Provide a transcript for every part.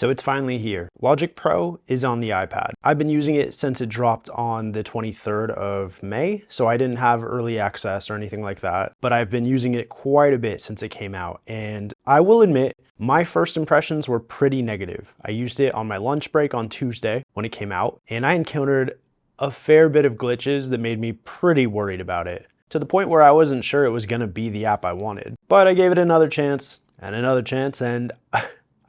So it's finally here. Logic Pro is on the iPad. I've been using it since it dropped on the 23rd of May, so I didn't have early access or anything like that, but I've been using it quite a bit since it came out. And I will admit, my first impressions were pretty negative. I used it on my lunch break on Tuesday when it came out, and I encountered a fair bit of glitches that made me pretty worried about it, to the point where I wasn't sure it was gonna be the app I wanted. But I gave it another chance, and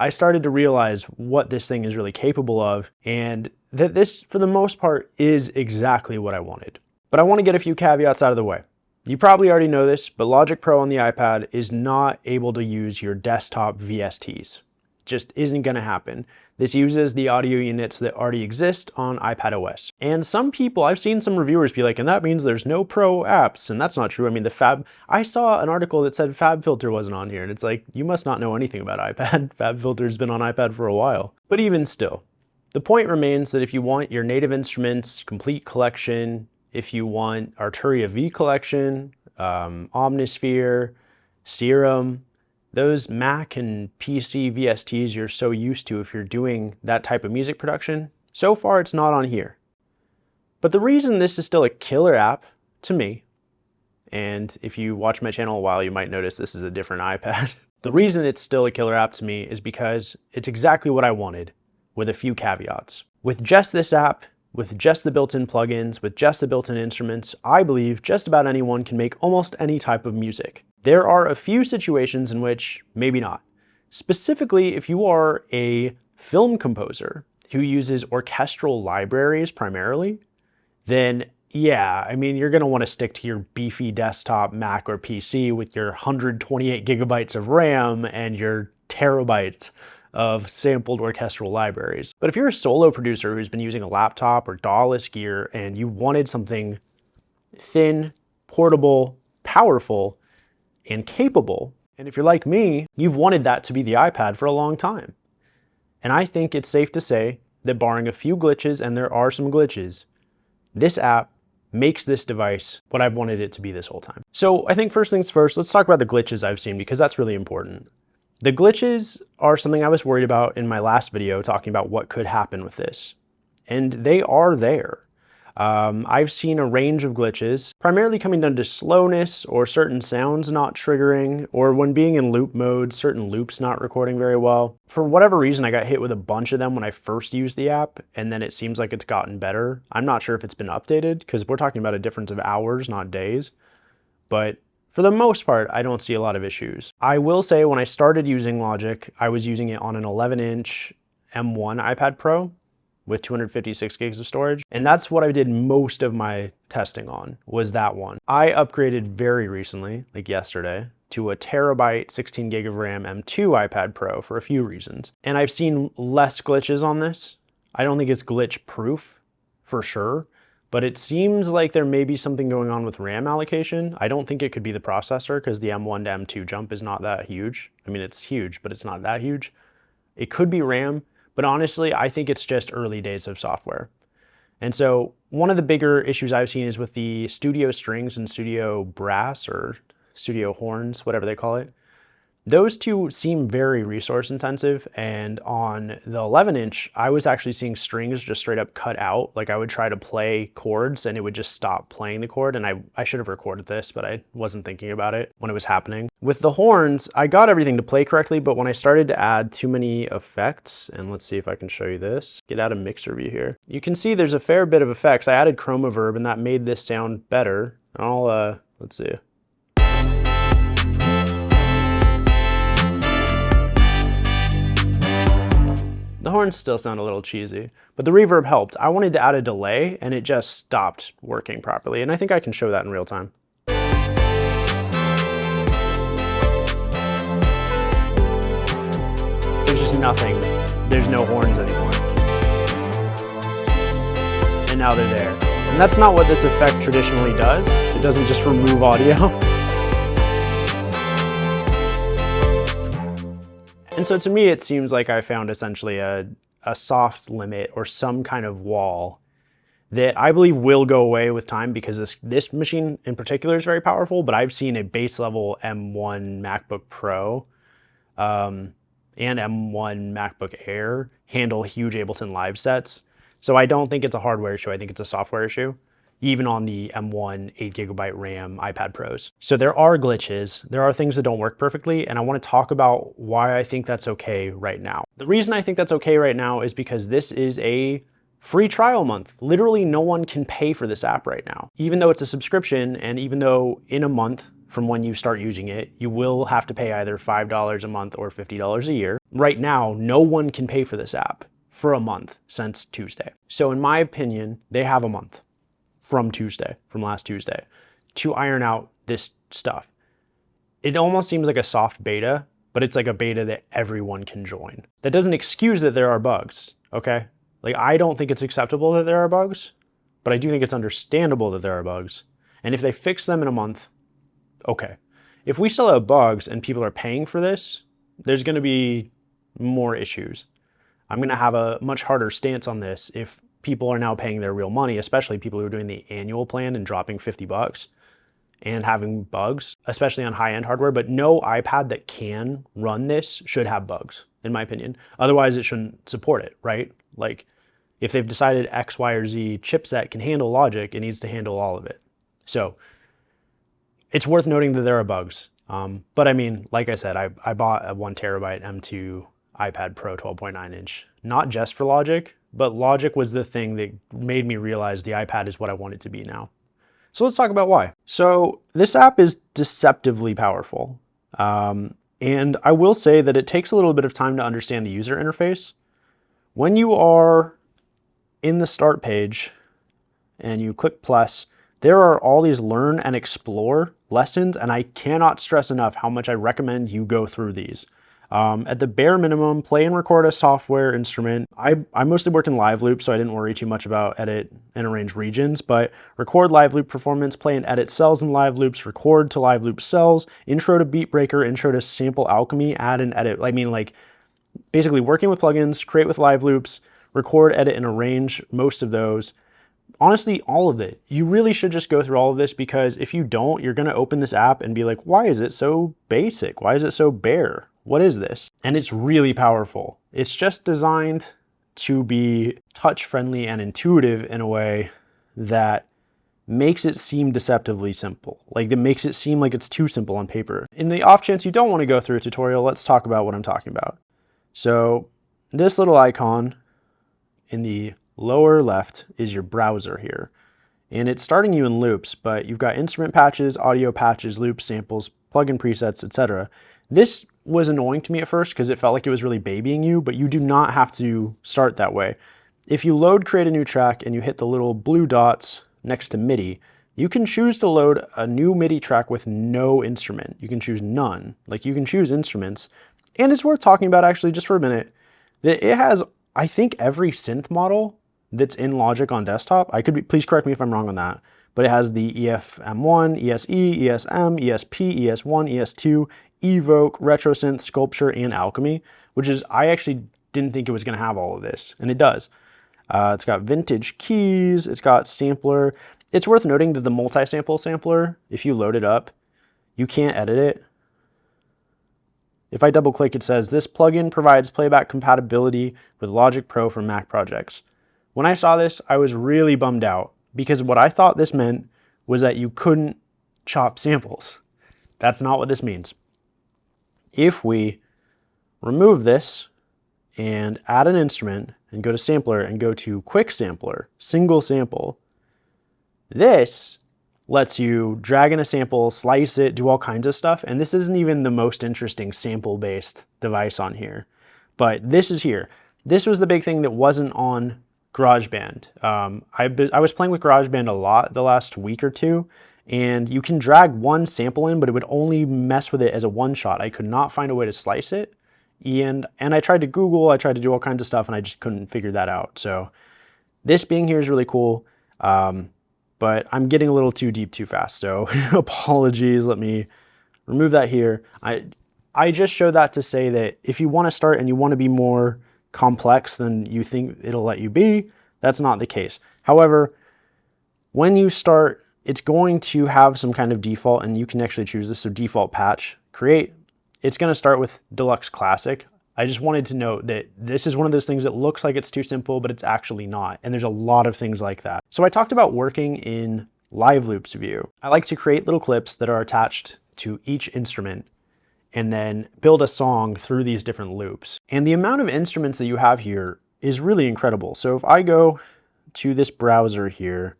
I started to realize what this thing is really capable of, and that this, for the most part, is exactly what I wanted. But I want to get a few caveats out of the way. You probably already know this, but Logic Pro on the iPad is not able to use your desktop VSTs. Just isn't going to happen. This uses the audio units that already exist on iPadOS. And some people, I've seen some reviewers be like, and that means there's no Pro apps, and that's not true. I mean, I saw an article that said FabFilter wasn't on here, and it's like, you must not know anything about iPad. FabFilter's been on iPad for a while. But even still, the point remains that if you want your native instruments complete collection, if you want Arturia V collection, Omnisphere, Serum, those Mac and PC VSTs you're so used to if you're doing that type of music production, so far it's not on here. But the reason this is still a killer app to me, and if you watch my channel a while, you might notice this is a different iPad. The reason it's still a killer app to me is because it's exactly what I wanted, with a few caveats. With just this app, with just the built-in plugins, with just the built-in instruments, I believe just about anyone can make almost any type of music. There are a few situations in which maybe not. Specifically, if you are a film composer who uses orchestral libraries primarily, then yeah, I mean, you're gonna wanna stick to your beefy desktop Mac or PC with your 128 gigabytes of RAM and your terabytes of sampled orchestral libraries. But if you're a solo producer who's been using a laptop or DAW-less gear and you wanted something thin, portable, powerful, and capable, and if you're like me, you've wanted that to be the iPad for a long time. And I think it's safe to say that barring a few glitches, and there are some glitches, this app makes this device what I've wanted it to be this whole time. So I think first things first, let's talk about the glitches I've seen, because that's really important. The glitches are something I was worried about in my last video talking about what could happen with this, and they are there. I've seen a range of glitches, primarily coming down to slowness or certain sounds not triggering, or when being in loop mode, certain loops not recording very well. For whatever reason, I got hit with a bunch of them when I first used the app, and then it seems like it's gotten better. I'm not sure if it's been updated, because we're talking about a difference of hours, not days, but for the most part, I don't see a lot of issues. I will say when I started using Logic, I was using it on an 11-inch M1 iPad Pro with 256 gigs of storage. And that's what I did most of my testing on, was that one. I upgraded very recently, like yesterday, to a terabyte 16 gig of RAM M2 iPad Pro for a few reasons. And I've seen less glitches on this. I don't think it's glitch proof for sure, but it seems like there may be something going on with RAM allocation. I don't think it could be the processor, because the M1 to M2 jump is not that huge. I mean, it's huge, but it's not that huge. It could be RAM, but honestly, I think it's just early days of software. And so one of the bigger issues I've seen is with the studio strings and studio brass or studio horns, whatever they call it. Those two seem very resource intensive, and on the 11-inch, I was actually seeing strings just straight up cut out. Like I would try to play chords and it would just stop playing the chord, and I should have recorded this, but I wasn't thinking about it when it was happening. With the horns, I got everything to play correctly, but when I started to add too many effects, and let's see if I can show you this, get out of mixer view here. You can see there's a fair bit of effects. I added chroma verb and that made this sound better. Let's see. The horns still sound a little cheesy, but the reverb helped. I wanted to add a delay and it just stopped working properly, and I think I can show that in real time. There's just nothing. There's no horns anymore. And now they're there. And that's not what this effect traditionally does. It doesn't just remove audio. And so to me, it seems like I found essentially a soft limit or some kind of wall that I believe will go away with time, because this machine in particular is very powerful, but I've seen a base level M1 MacBook Pro and M1 MacBook Air handle huge Ableton Live sets. So I don't think it's a hardware issue. I think it's a software issue, even on the M1 8GB RAM iPad Pros. So there are glitches, there are things that don't work perfectly, and I want to talk about why I think that's okay right now. The reason I think that's okay right now is because this is a free trial month. Literally no one can pay for this app right now. Even though it's a subscription, and even though in a month from when you start using it, you will have to pay either $5 a month or $50 a year. Right now, no one can pay for this app for a month since Tuesday. So in my opinion, they have a month from last Tuesday, to iron out this stuff. It almost seems like a soft beta, but it's like a beta that everyone can join. That doesn't excuse that there are bugs, okay? Like, I don't think it's acceptable that there are bugs, but I do think it's understandable that there are bugs. And if they fix them in a month, okay. If we still have bugs and people are paying for this, there's gonna be more issues. I'm gonna have a much harder stance on this if people are now paying their real money, especially people who are doing the annual plan and dropping $50 and having bugs, especially on high-end hardware. But no iPad that can run this should have bugs, in my opinion. Otherwise, it shouldn't support it, right? Like, if they've decided X, Y, or Z chipset can handle logic, it needs to handle all of it. So it's worth noting that there are bugs. But I mean, like I said, I bought a 1TB M2 iPad Pro 12.9 inch, not just for logic, but logic was the thing that made me realize the iPad is what I want it to be now. So let's talk about why. So this app is deceptively powerful. And I will say that it takes a little bit of time to understand the user interface. When you are in the start page and you click plus, there are all these learn and explore lessons, and I cannot stress enough how much I recommend you go through these. At the bare minimum, play and record a software instrument. I mostly work in live loop, so I didn't worry too much about edit and arrange regions, but record live loop performance, play and edit cells in live loops, record to live loop cells, intro to beat breaker, intro to sample alchemy, add and edit. I mean, like, basically working with plugins, create with live loops, record, edit, and arrange most of those. Honestly, all of it. You really should just go through all of this, because if you don't, you're gonna open this app and be like, why is it so basic? Why is it so bare? What is this? And it's really powerful. It's just designed to be touch-friendly and intuitive in a way that makes it seem deceptively simple. Like, it makes it seem like it's too simple on paper. In the off chance you don't want to go through a tutorial, let's talk about what I'm talking about. So this little icon in the lower left is your browser here. And it's starting you in loops, but you've got instrument patches, audio patches, loops, samples, plugin presets, etc. This was annoying to me at first because it felt like it was really babying you, but you do not have to start that way. If you load create a new track and you hit the little blue dots next to MIDI, you can choose to load a new MIDI track with no instrument. You can choose none. Like, you can choose instruments. And it's worth talking about, actually, just for a minute, that it has, I think, every synth model that's in Logic on desktop. Please correct me if I'm wrong on that, but it has the EFM1, ESE, ESM, ESP, ES1, ES2, Evoke, RetroSynth, Sculpture, and Alchemy, which is, I actually didn't think it was gonna have all of this, and it does. It's got vintage keys, it's got sampler. It's worth noting that the multi-sample sampler, if you load it up, you can't edit it. If I double click, it says, this plugin provides playback compatibility with Logic Pro for Mac projects. When I saw this, I was really bummed out, because what I thought this meant was that you couldn't chop samples. That's not what this means. If we remove this and add an instrument and go to sampler and go to quick sampler, single sample, this lets you drag in a sample, slice it, do all kinds of stuff. And this isn't even the most interesting sample-based device on here, but this is here. This was the big thing that wasn't on GarageBand. I was playing with GarageBand a lot the last week or two, and you can drag one sample in, but it would only mess with it as a one shot. I could not find a way to slice it. And I tried to Google, I tried to do all kinds of stuff, and I just couldn't figure that out. So this being here is really cool, but I'm getting a little too deep too fast. So apologies, let me remove that here. I just show that to say that if you want to start and you want to be more complex than you think it'll let you be, that's not the case. However, when you start, it's going to have some kind of default, and you can actually choose this. So default patch, create. It's going to start with Deluxe Classic. I just wanted to note that this is one of those things that looks like it's too simple, but it's actually not. And there's a lot of things like that. So I talked about working in Live Loops view. I like to create little clips that are attached to each instrument and then build a song through these different loops. And the amount of instruments that you have here is really incredible. So if I go to this browser here,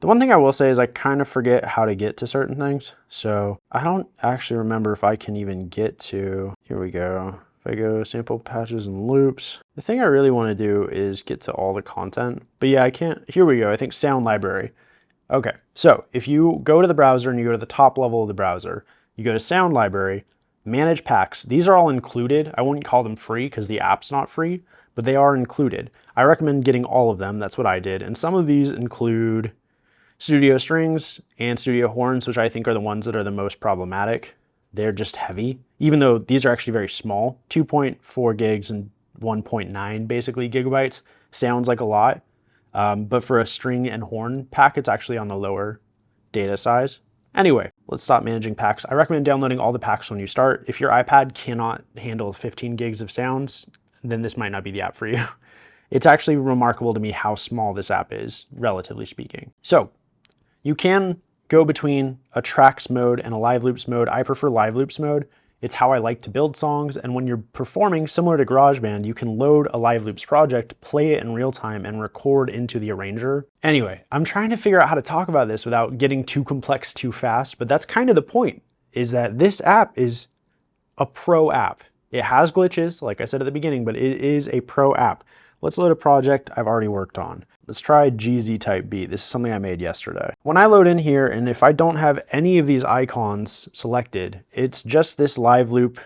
the one thing I will say is I kind of forget how to get to certain things. So I don't actually remember if I can even get to, here we go. If I go sample patches and loops, the thing I really want to do is get to all the content. But yeah, I can't, here we go. I think sound library. Okay, so if you go to the browser and you go to the top level of the browser, you go to sound library, manage packs. These are all included. I wouldn't call them free because the app's not free, but they are included. I recommend getting all of them. That's what I did. And some of these include studio strings and studio horns, which I think are the ones that are the most problematic. They're just heavy, even though these are actually very small. 2.4 gigs and 1.9 basically gigabytes sounds like a lot. But for a string and horn pack, it's actually on the lower data size. Anyway, let's stop managing packs. I recommend downloading all the packs when you start. If your iPad cannot handle 15 gigs of sounds, then this might not be the app for you. It's actually remarkable to me how small this app is, relatively speaking. So you can go between a tracks mode and a live loops mode. I prefer live loops mode. It's how I like to build songs. And when you're performing similar to GarageBand, you can load a live loops project, play it in real time, and record into the arranger. Anyway, I'm trying to figure out how to talk about this without getting too complex too fast, but that's kind of the point, is that this app is a pro app. It has glitches, like I said at the beginning, but it is a pro app. Let's load a project I've already worked on. Let's try GZ type beat. This is something I made yesterday. When I load in here, and if I don't have any of these icons selected, it's just this live loop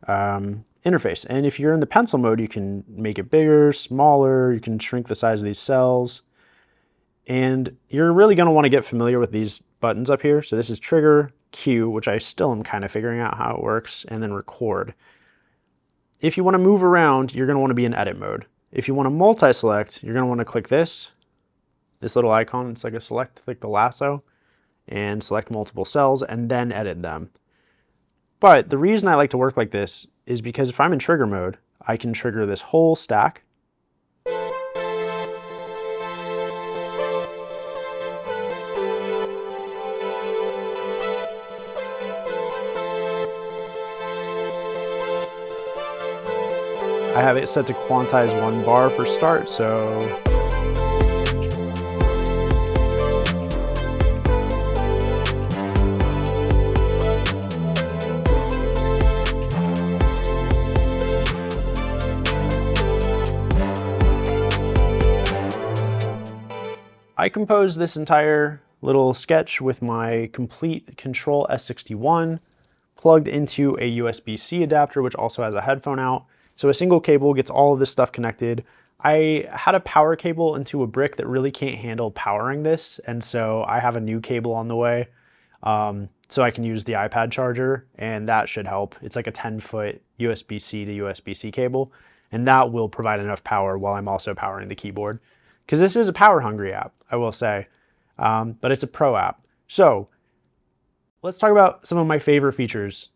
interface. And if you're in the pencil mode, you can make it bigger, smaller, you can shrink the size of these cells. And you're really gonna wanna get familiar with these buttons up here. So this is trigger, cue, which I still am kind of figuring out how it works, and then record. If you wanna move around, you're gonna wanna be in edit mode. If you want to multi-select, you're going to want to click this little icon. It's like a select, like the lasso, and select multiple cells and then edit them. But the reason I like to work like this is because if I'm in trigger mode, I can trigger this whole stack. I have it set to quantize 1 bar for start, so I composed this entire little sketch with my complete Control S61 plugged into a USB-C adapter, which also has a headphone out. So a single cable gets all of this stuff connected. I had a power cable into a brick that really can't handle powering this, and so I have a new cable on the way. So I can use the iPad charger, and that should help. It's like a 10-foot USB-C to USB-C cable, and that will provide enough power while I'm also powering the keyboard. Because this is a power-hungry app, I will say, but it's a pro app. So let's talk about some of my favorite features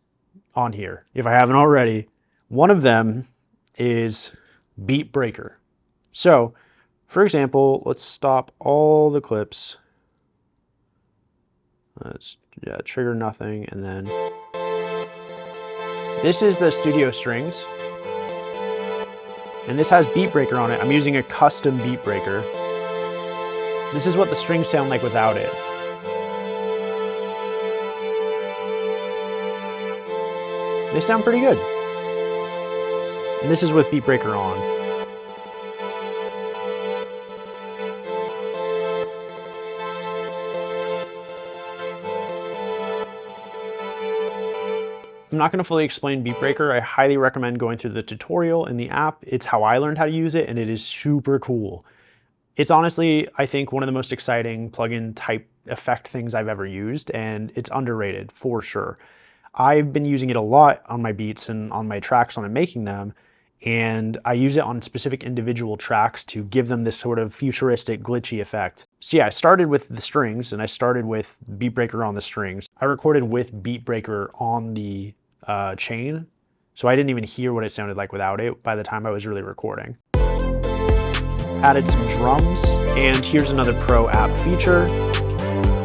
on here, if I haven't already. One of them is Beat Breaker. So, for example, let's stop all the clips. Let's trigger nothing, and then this is the studio strings, and this has Beat Breaker on it. I'm using a custom Beat Breaker. This is what the strings sound like without it. They sound pretty good. And this is with Beat Breaker on. I'm not going to fully explain Beat Breaker. I highly recommend going through the tutorial in the app. It's how I learned how to use it, and it is super cool. It's honestly, I think, one of the most exciting plugin type effect things I've ever used, and it's underrated for sure. I've been using it a lot on my beats and on my tracks when I'm making them, and I use it on specific individual tracks to give them this sort of futuristic glitchy effect. So yeah, I started with the strings, and I started with Beat Breaker on the strings. I recorded with Beat Breaker on the chain, So I didn't even hear what it sounded like without it by the time I was really recording. Added some drums, and here's another pro app feature.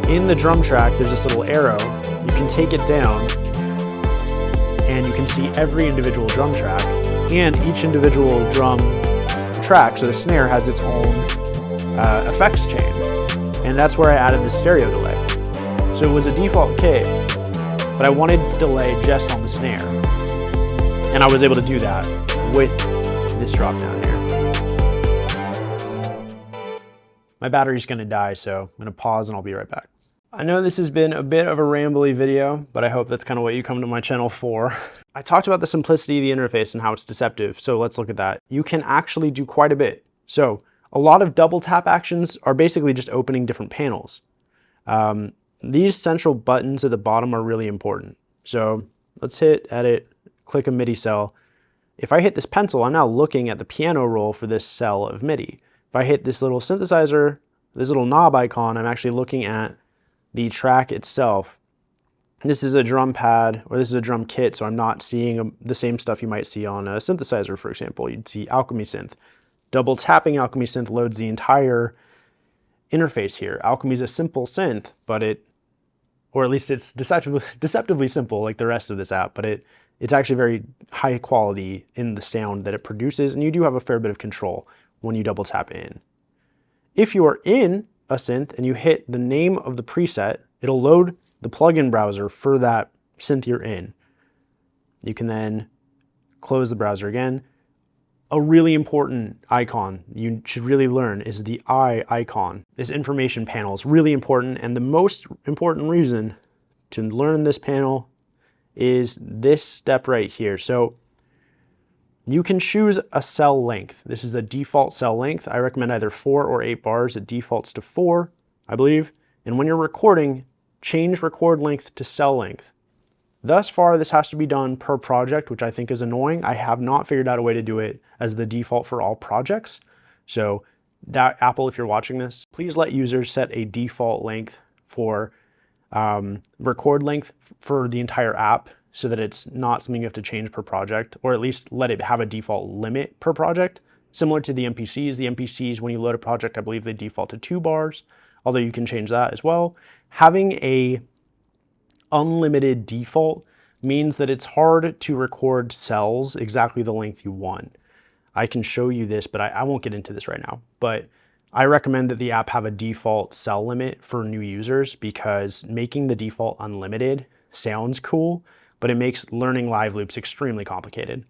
In the drum track, there's this little arrow. You can take it down, and you can see every individual drum track, and each individual drum track, so the snare has its own effects chain, and that's where I added the stereo delay. So it was a default kit, but I wanted delay just on the snare, and I was able to do that with this drop down here. My battery's gonna die, so I'm gonna pause and I'll be right back. I know this has been a bit of a rambly video, but I hope that's kind of what you come to my channel for. I talked about the simplicity of the interface and how it's deceptive, so let's look at that. You can actually do quite a bit. So a lot of double tap actions are basically just opening different panels. These central buttons at the bottom are really important. So let's hit edit, click a MIDI cell. If I hit this pencil, I'm now looking at the piano roll for this cell of MIDI. If I hit this little synthesizer, this little knob icon, I'm actually looking at the track itself. This is a drum pad, or this is a drum kit, so I'm not seeing the same stuff you might see on a synthesizer, for example. You'd see Alchemy Synth. Double tapping Alchemy Synth loads the entire interface here. Alchemy is a simple synth, but or at least it's deceptively simple like the rest of this app, but it's actually very high quality in the sound that it produces, and you do have a fair bit of control when you double tap in. If you are in a synth and you hit the name of the preset, it'll load the plugin browser for that synth you're in. You can then close the browser again. A really important icon you should really learn is the eye icon. This information panel is really important, and the most important reason to learn this panel is this step right here. So you can choose a cell length. This is the default cell length. I recommend either 4 or 8 bars. It defaults to 4, I believe. And when you're recording, change record length to cell length. Thus far, this has to be done per project, which I think is annoying. I have not figured out a way to do it as the default for all projects. So that Apple, if you're watching this, please let users set a default length for record length for the entire app, so that it's not something you have to change per project, or at least let it have a default limit per project, similar to the MPCs. The MPCs, when you load a project, I believe they default to 2 bars, although you can change that as well. Having a unlimited default means that it's hard to record cells exactly the length you want. I can show you this, but I won't get into this right now. But I recommend that the app have a default cell limit for new users, because making the default unlimited sounds cool, but it makes learning live loops extremely complicated.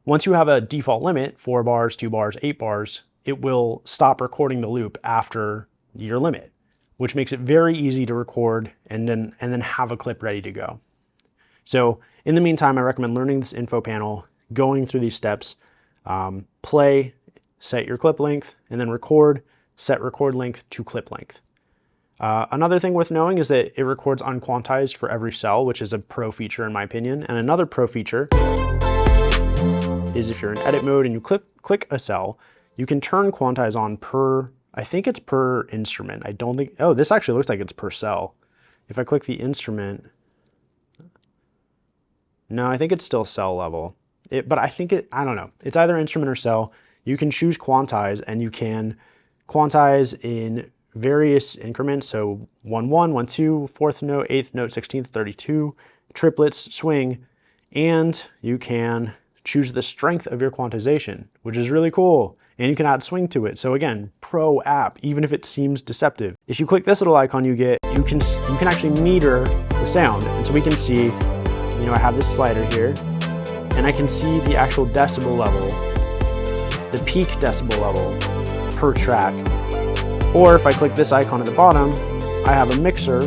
Once you have a default limit, 4 bars, 2 bars, 8 bars, it will stop recording the loop after your limit, which makes it very easy to record and then have a clip ready to go. So in the meantime, I recommend learning this info panel, going through these steps, play, set your clip length, and then record, set record length to clip length. Another thing worth knowing is that it records unquantized for every cell, which is a pro feature in my opinion. And another pro feature is if you're in edit mode and you click a cell, you can turn quantize on per, I think it's per instrument. I don't think, oh, this actually looks like it's per cell. If I click the instrument, no, I think it's still cell level. But I think I don't know. It's either instrument or cell. You can choose quantize, and you can quantize in various increments, so 1 1, 1 2, 4th note, 8th note, 16th, 32, triplets, swing, and you can choose the strength of your quantization, which is really cool, and you can add swing to it. So again, pro app, even if it seems deceptive. If you click this little icon, you can actually meter the sound, and so we can see, you know, I have this slider here, and I can see the actual decibel level, the peak decibel level per track. Or if I click this icon at the bottom, I have a mixer,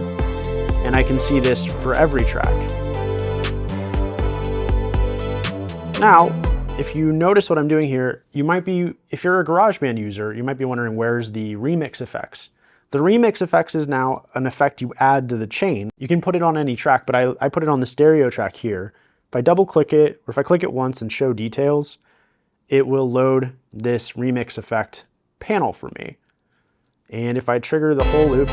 and I can see this for every track. Now, if you notice what I'm doing here, if you're a GarageBand user, you might be wondering, where's the remix effects? The remix effects is now an effect you add to the chain. You can put it on any track, but I put it on the stereo track here. If I double click it, or if I click it once and show details, it will load this remix effect panel for me. And if I trigger the whole loop,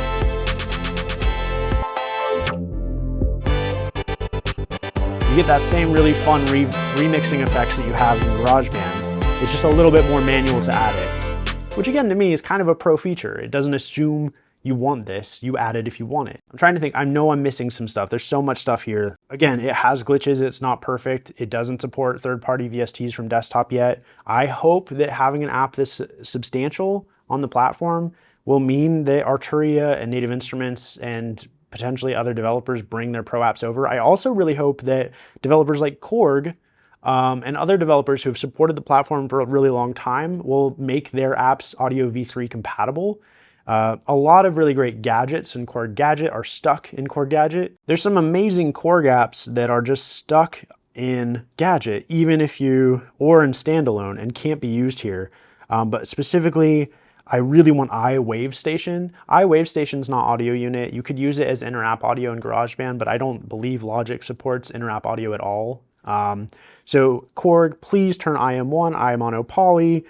You get that same really fun remixing effects that you have in GarageBand. It's just a little bit more manual to add it, which again to me is kind of a pro feature. It doesn't assume you want this, you add it if you want it. I'm trying to think, I know I'm missing some stuff. There's so much stuff here. Again, it has glitches, it's not perfect. It doesn't support third-party VSTs from desktop yet. I hope that having an app this substantial on the platform will mean that Arturia and Native Instruments and potentially other developers bring their pro apps over. I also really hope that developers like Korg and other developers who have supported the platform for a really long time will make their apps Audio V3 compatible. A lot of really great gadgets in Korg Gadget are stuck in Korg Gadget. There's some amazing Korg apps that are just stuck in Gadget, even if or in standalone and can't be used here. But specifically, I really want iWaveStation. iWaveStation's not audio unit. You could use it as inter-app audio in GarageBand, but I don't believe Logic supports inter-app audio at all. So Korg, please turn IM1, iMono Poly,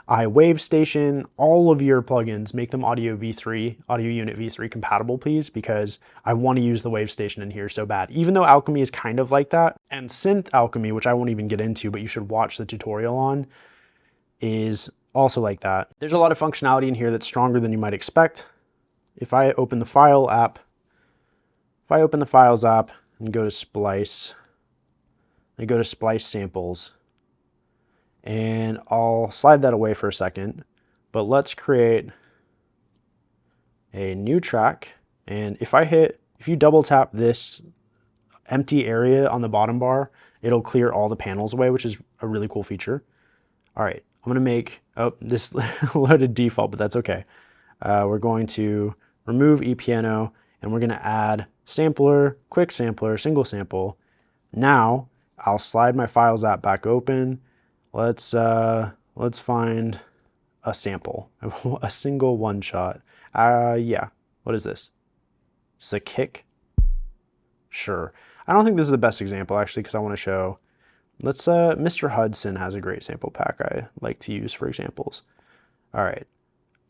iWaveStation, all of your plugins, make them Audio V3, Audio Unit V3 compatible, please, because I want to use the WaveStation in here so bad. Even though Alchemy is kind of like that, and Synth Alchemy, which I won't even get into, but you should watch the tutorial on, is also like that. There's a lot of functionality in here that's stronger than you might expect. If I open the Files app and go to Splice, I go to Splice Samples, and I'll slide that away for a second, but let's create a new track. And if you double tap this empty area on the bottom bar, it'll clear all the panels away, which is a really cool feature. All right, I'm gonna make, oh, this loaded default, but that's okay. We're going to remove ePiano, and we're gonna add sampler, quick sampler, single sample. Now, I'll slide my Files app back open. Let's find a sample, a single one shot. Yeah, what is this? Is this a kick? Sure. I don't think this is the best example actually, because I want to show, Mr. Hudson has a great sample pack I like to use for examples. All right.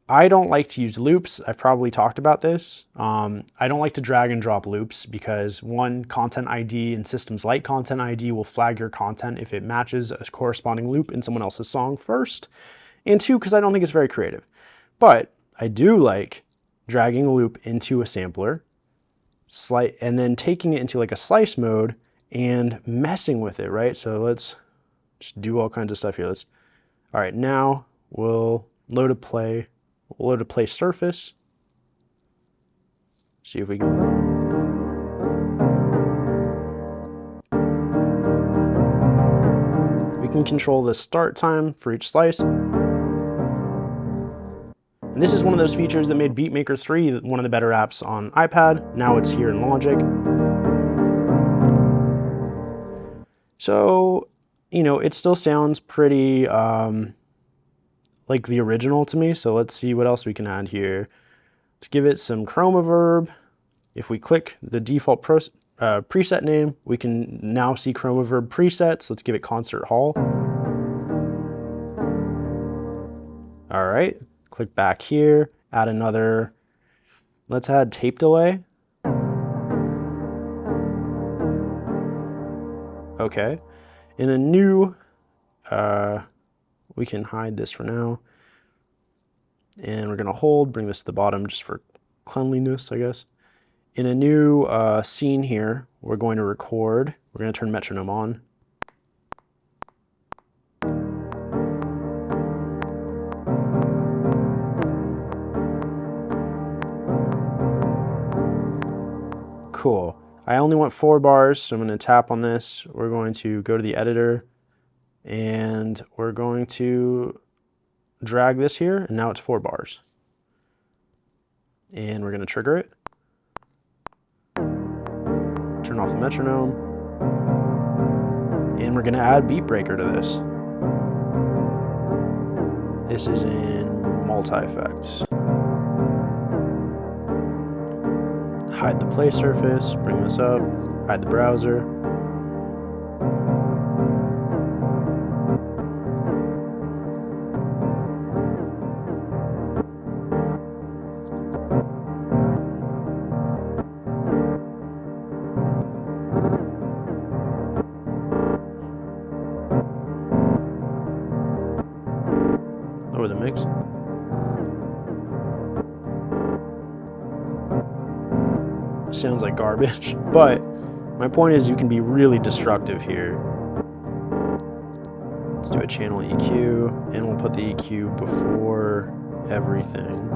I don't like to use loops. I've probably talked about this. I don't like to drag and drop loops because one, Content ID and systems like Content ID will flag your content if it matches a corresponding loop in someone else's song first. And two, because I don't think it's very creative. But I do like dragging a loop into a sampler, and then taking it into like a slice mode and messing with it, right? So let's just do all kinds of stuff here. All right, now we'll load a play. We'll load a play surface. See if we can. We can control the start time for each slice. And this is one of those features that made Beatmaker 3 one of the better apps on iPad. Now it's here in Logic. So, it still sounds pretty like the original to me. So let's see what else we can add here. Let's give it some chroma verb. If we click the default preset name, we can now see chroma verb presets. Let's give it concert hall. All right, click back here, add another, let's add tape delay. Okay, in a new, we can hide this for now. And we're gonna bring this to the bottom just for cleanliness, I guess. In a new scene here, we're going to record. We're gonna turn metronome on. Cool. I only want 4 bars, so I'm gonna tap on this. We're going to go to the editor, and we're going to drag this here, and now it's 4 bars. And we're going to trigger it. Turn off the metronome. And we're going to add beat breaker to this. This is in multi-effects. Hide the play surface, bring this up, hide the browser. enjoy the mix. Sounds like garbage, but my point is you can be really destructive here. Let's do a channel EQ, and we'll put the EQ before everything.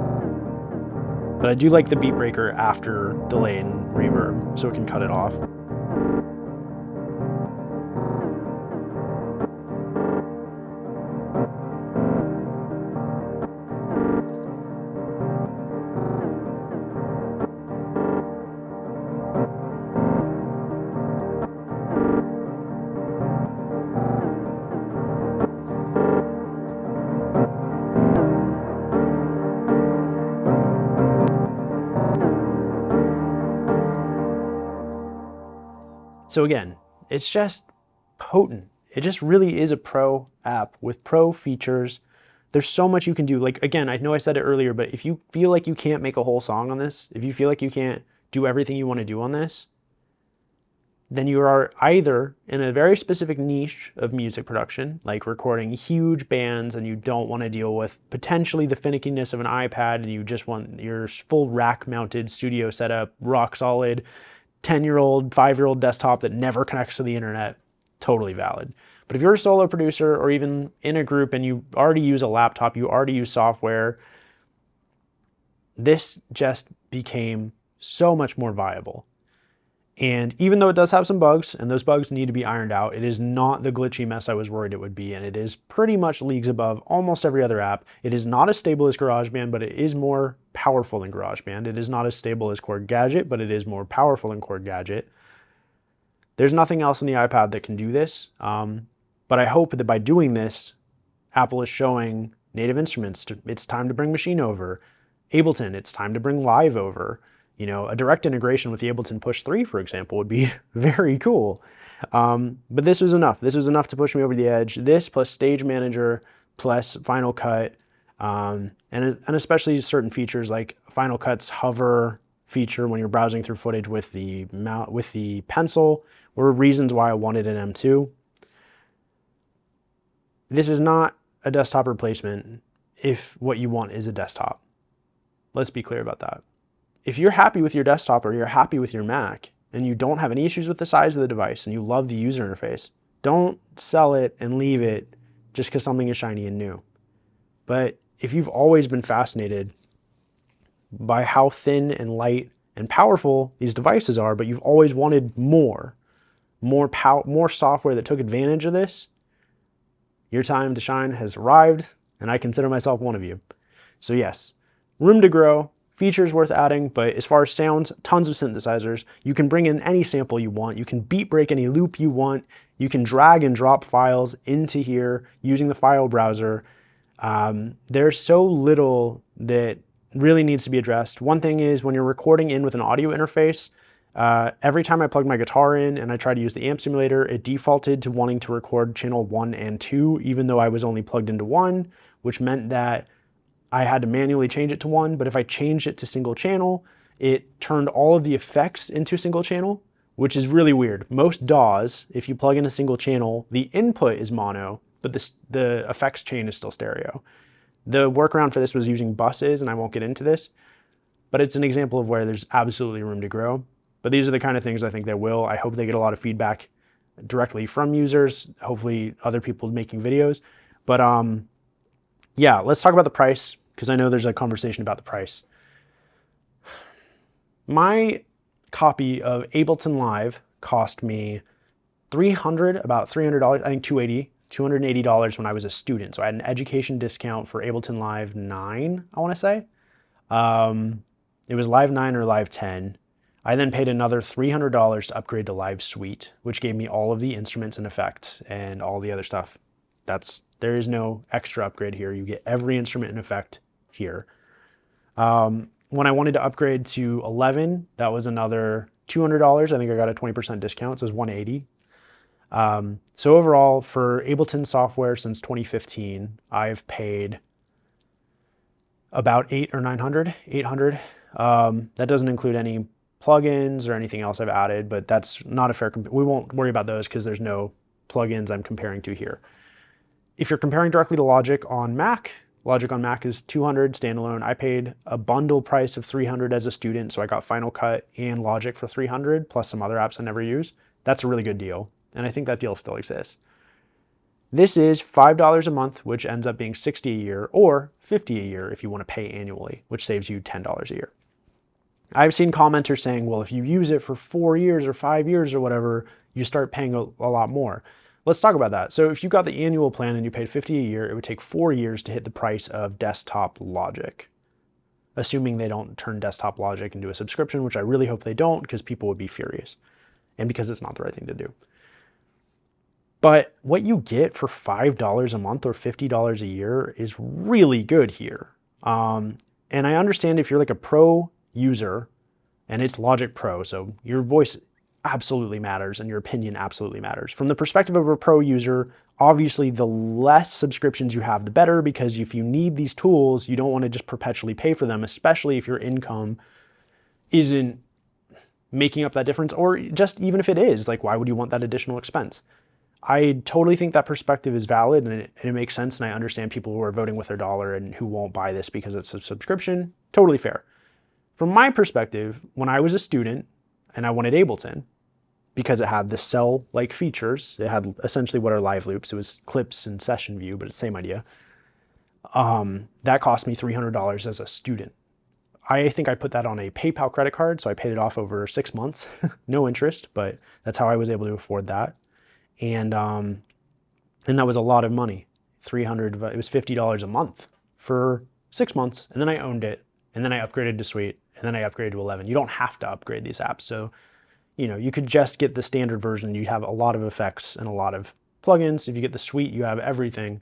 But I do like the beat breaker after delay and reverb, so it can cut it off. So again, it's just potent. It just really is a pro app with pro features. There's so much you can do. Like, again, I know I said it earlier, but if you feel like you can't make a whole song on this, if you feel like you can't do everything you want to do on this, then you are either in a very specific niche of music production, like recording huge bands, and you don't want to deal with potentially the finickiness of an iPad, and you just want your full rack-mounted studio setup, rock solid, 10-year-old, 5-year-old desktop that never connects to the internet, totally valid. But if you're a solo producer or even in a group and you already use a laptop, you already use software, this just became so much more viable. And even though it does have some bugs, and those bugs need to be ironed out, it is not the glitchy mess I was worried it would be, and it is pretty much leagues above almost every other app. It is not as stable as GarageBand, but it is more powerful than GarageBand. It is not as stable as Cord Gadget, but it is more powerful than Cord Gadget. There's nothing else in the iPad that can do this, but I hope that by doing this, Apple is showing Native Instruments, it's time to bring Machine over. Ableton, it's time to bring Live over. You know, a direct integration with the Ableton Push 3, for example, would be very cool. But this was enough. This was enough to push me over the edge. This plus Stage Manager plus Final Cut, and especially certain features like Final Cut's hover feature when you're browsing through footage with the pencil were reasons why I wanted an M2. This is not a desktop replacement if what you want is a desktop. Let's be clear about that. If you're happy with your desktop or you're happy with your Mac and you don't have any issues with the size of the device and you love the user interface, don't sell it and leave it just because something is shiny and new. But if you've always been fascinated by how thin and light and powerful these devices are, but you've always wanted more software that took advantage of this, your time to shine has arrived, and I consider myself one of you. So yes, room to grow. Features worth adding, but as far as sounds, tons of synthesizers. You can bring in any sample you want. You can beat break any loop you want. You can drag and drop files into here using the file browser. There's so little that really needs to be addressed. One thing is when you're recording in with an audio interface, every time I plugged my guitar in and I tried to use the amp simulator, it defaulted to wanting to record channel 1 and 2, even though I was only plugged into 1, which meant that I had to manually change it to 1, but if I changed it to single channel, it turned all of the effects into single channel, which is really weird. Most DAWs, if you plug in a single channel, the input is mono, but the effects chain is still stereo. The workaround for this was using buses, and I won't get into this, but it's an example of where there's absolutely room to grow. But these are the kind of things I think they will. I hope they get a lot of feedback directly from users, hopefully other people making videos. But yeah, let's talk about the price, because I know there's a conversation about the price. My copy of Ableton Live cost me about $300, I think $280 when I was a student. So I had an education discount for Ableton Live 9, I want to say. It was Live 9 or Live 10. I then paid another $300 to upgrade to Live Suite, which gave me all of the instruments and effects and all the other stuff. There is no extra upgrade here. You get every instrument and effect here. When I wanted to upgrade to 11, that was another $200. I think I got a 20% discount, so it was $180. So overall, for Ableton software since 2015, I've paid about $800 or $900. That doesn't include any plugins or anything else I've added, but that's not a fair we won't worry about those because there's no plugins I'm comparing to here. If you're comparing directly to Logic on Mac, Logic on Mac is $200 standalone. I paid a bundle price of $300 as a student, so I got Final Cut and Logic for $300 plus some other apps I never use. That's a really good deal, and I think that deal still exists. This is $5 a month, which ends up being $60 a year, or $50 a year if you want to pay annually, which saves you $10 a year. I've seen commenters saying, well, if you use it for 4 years or 5 years or whatever, you start paying a lot more. Let's talk about that. So if you got the annual plan and you paid $50 a year, it would take 4 years to hit the price of desktop Logic, assuming they don't turn desktop Logic into a subscription, which I really hope they don't, because people would be furious and because it's not the right thing to do. But what you get for $5 a month or $50 a year is really good here. And I understand if you're like a pro user and it's Logic Pro, so your voice absolutely matters and your opinion absolutely matters. From the perspective of a pro user, obviously the less subscriptions you have, the better, because if you need these tools, you don't want to just perpetually pay for them, especially if your income isn't making up that difference, or just even if it is, like, why would you want that additional expense? I totally think that perspective is valid and it makes sense, and I understand people who are voting with their dollar and who won't buy this because it's a subscription. Totally fair. From my perspective, when I was a student and I wanted Ableton, because it had the cell-like features, it had essentially what are live loops. It was clips and session view, but it's the same idea. That cost me $300 as a student. I think I put that on a PayPal credit card, so I paid it off over 6 months. No interest, but that's how I was able to afford that. And that was a lot of money. It was $50 a month for 6 months, and then I owned it, and then I upgraded to Suite, and then I upgraded to 11. You don't have to upgrade these apps, so you could just get the standard version. You have a lot of effects and a lot of plugins. If you get the Suite, you have everything.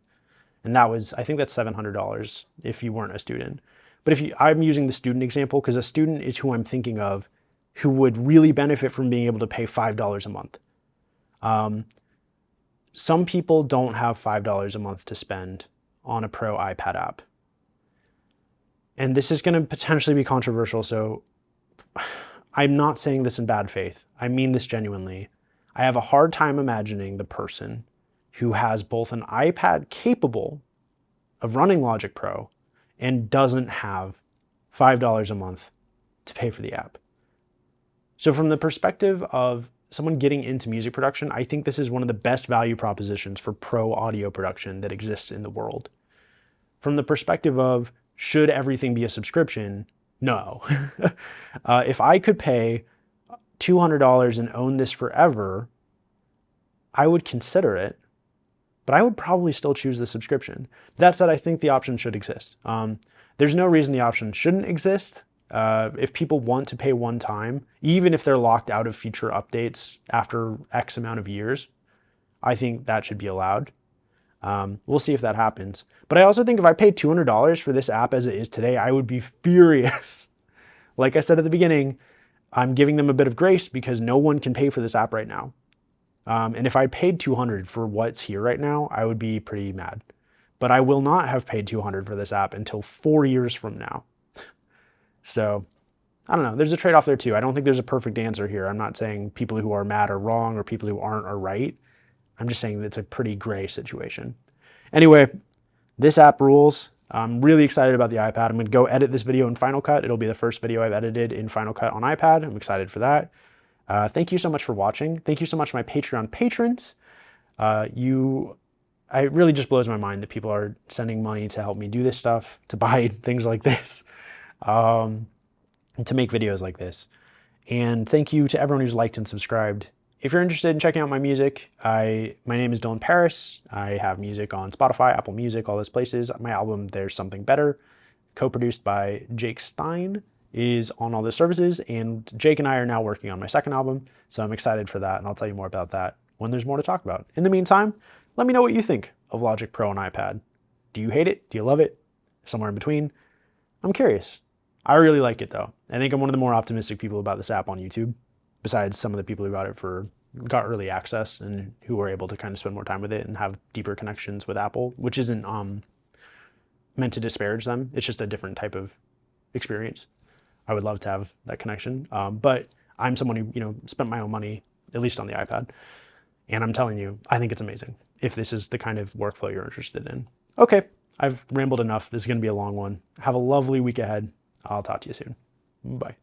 And I think that's $700 if you weren't a student. But I'm using the student example because a student is who I'm thinking of who would really benefit from being able to pay $5 a month. Some people don't have $5 a month to spend on a pro iPad app. And this is going to potentially be controversial, so I'm not saying this in bad faith. I mean this genuinely. I have a hard time imagining the person who has both an iPad capable of running Logic Pro and doesn't have $5 a month to pay for the app. So from the perspective of someone getting into music production, I think this is one of the best value propositions for pro audio production that exists in the world. From the perspective of, should everything be a subscription? No. If I could pay $200 and own this forever, I would consider it, but I would probably still choose the subscription. That said, I think the option should exist. There's no reason the option shouldn't exist. If people want to pay one time, even if they're locked out of future updates after X amount of years, I think that should be allowed. We'll see if that happens. But I also think if I paid $200 for this app as it is today, I would be furious. Like I said at the beginning, I'm giving them a bit of grace because no one can pay for this app right now. And if I paid $200 for what's here right now, I would be pretty mad. But I will not have paid $200 for this app until 4 years from now. So I don't know. There's a trade-off there too. I don't think there's a perfect answer here. I'm not saying people who are mad are wrong or people who aren't are right. I'm just saying that it's a pretty gray situation. Anyway, this app rules. I'm really excited about the iPad. I'm going to go edit this video in Final Cut. It'll be the first video I've edited in Final Cut on iPad. I'm excited for that. Thank you so much for watching. Thank you so much to my Patreon patrons. It really just blows my mind that people are sending money to help me do this stuff, to buy things like this, and to make videos like this. And thank you to everyone who's liked and subscribed. If you're interested in checking out my music, my name is Dylan Paris. I have music on Spotify, Apple Music, all those places. My album, There's Something Better, co-produced by Jake Stein, is on all those services. And Jake and I are now working on my second album, so I'm excited for that, and I'll tell you more about that when there's more to talk about. In the meantime, let me know what you think of Logic Pro and iPad. Do you hate it? Do you love it? Somewhere in between? I'm curious. I really like it though. I think I'm one of the more optimistic people about this app on YouTube, besides some of the people who got early access and who were able to kind of spend more time with it and have deeper connections with Apple, which isn't meant to disparage them. It's just a different type of experience. I would love to have that connection. But I'm someone who, spent my own money, at least on the iPad. And I'm telling you, I think it's amazing if this is the kind of workflow you're interested in. Okay, I've rambled enough. This is going to be a long one. Have a lovely week ahead. I'll talk to you soon. Bye.